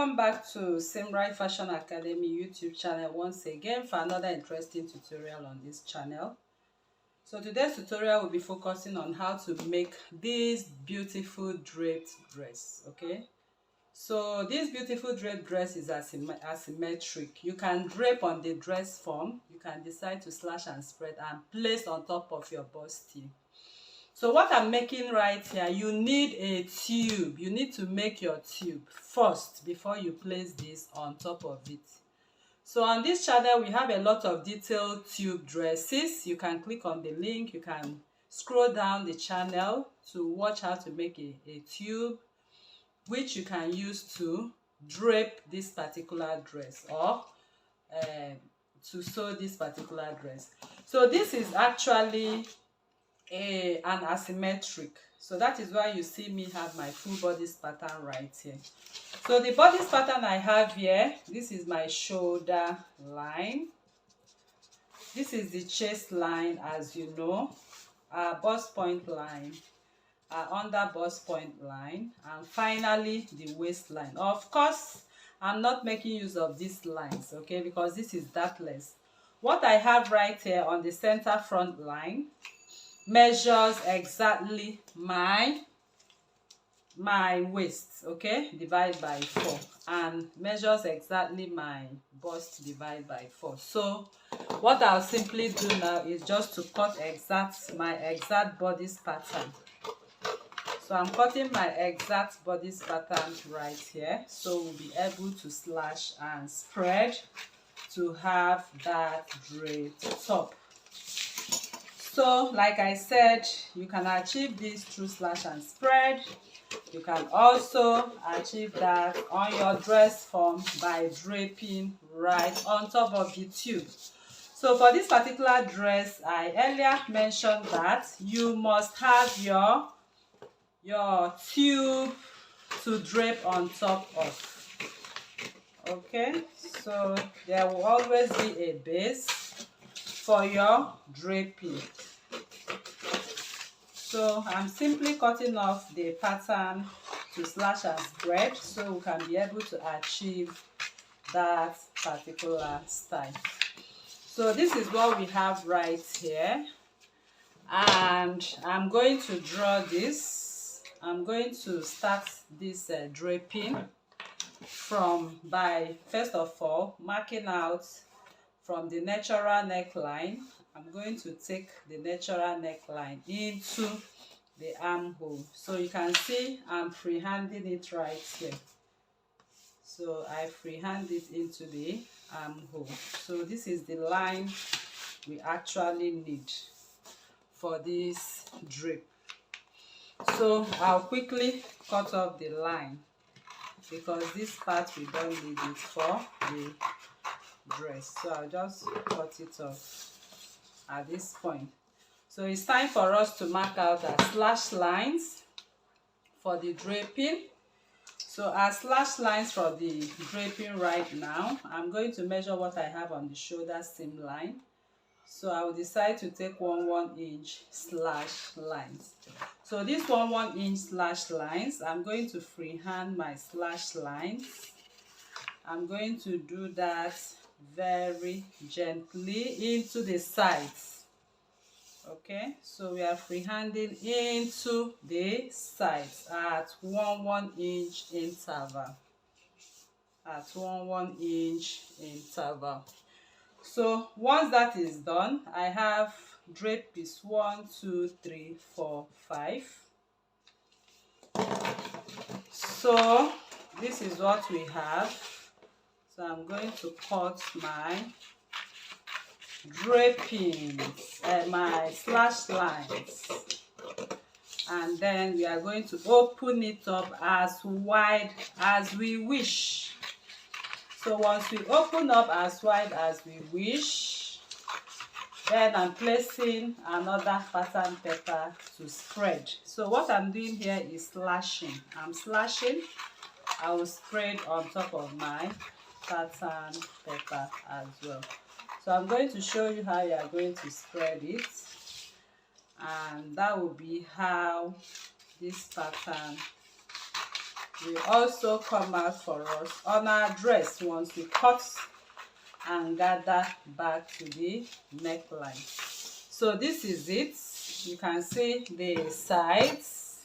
welcome back to Simrai Fashion Academy YouTube channel once again for another interesting tutorial on this channel. So today's tutorial will be focusing on how to make this beautiful draped dress. Okay, so this beautiful draped dress is asymmetric. You can drape on the dress form. You can decide to slash and spread and place on top of your busty. So what I'm making right here, you need a tube. You need to make your tube first before you place this on top of it. So on this channel, we have a lot of detailed tube dresses. You can click on the link. You can scroll down the channel to watch how to make a tube, which you can use to drape this particular dress or to sew this particular dress. So this is actually an asymmetric, so that is why you see me have my full bodice pattern right here. So the bodice pattern I have here, this is my shoulder line, this is the chest line, as you know, our bust point line, our under bust point line, and finally the waistline. Of course, I'm not making use of these lines, okay, because this is dartless. What I have right here on the center front line measures exactly my waist, okay, divide by 4, and measures exactly my bust divide by 4. So what I'll simply do now is just to cut my exact bodice pattern. So I'm cutting my exact bodice pattern right here, so we'll be able to slash and spread to have that draped top. So like I said, you can achieve this through slash and spread. You can also achieve that on your dress form by draping right on top of the tube. So for this particular dress, I earlier mentioned that you must have your tube to drape on top of. Okay, so there will always be a base for your draping. So I'm simply cutting off the pattern to slash and spread so we can be able to achieve that particular style. So this is what we have right here, and I'm going to draw this. I'm going to start this draping by first of all marking out from the natural neckline. I'm going to take the natural neckline into the armhole. So you can see I'm freehanding it right here. So I freehand it into the armhole. So this is the line we actually need for this drape. So I'll quickly cut off the line because this part we don't need it for the dress. So I'll just cut it off at this point. So it's time for us to mark out our slash lines for the draping. So our slash lines for the draping right now, I'm going to measure what I have on the shoulder seam line. So I will decide to take 1 inch slash lines. So these 1 inch slash lines, I'm going to freehand my slash lines. I'm going to do that very gently into the sides. Okay, so we are freehanding into the sides at 1 inch interval. At 1 inch interval. So once that is done, I have drape piece 1, 2, 3, 4, 5. So this is what we have. So I'm going to cut my drapings, my slash lines, and then we are going to open it up as wide as we wish. So once we open up as wide as we wish, then I'm placing another pattern paper to spread. So what I'm doing here is slashing. I'm slashing. I will spread on top of my pattern paper as well. So I'm going to show you how you are going to spread it, and that will be how this pattern will also come out for us on our dress once we cut and gather back to the neckline. So this is it. You can see the sides.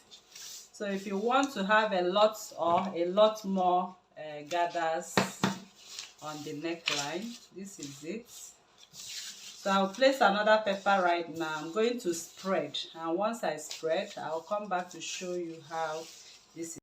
So if you want to have a lot or a lot more gathers on the neckline, this is it. So I'll place another pepper right now. I'm going to spread, and once I spread, I'll come back to show you how this is.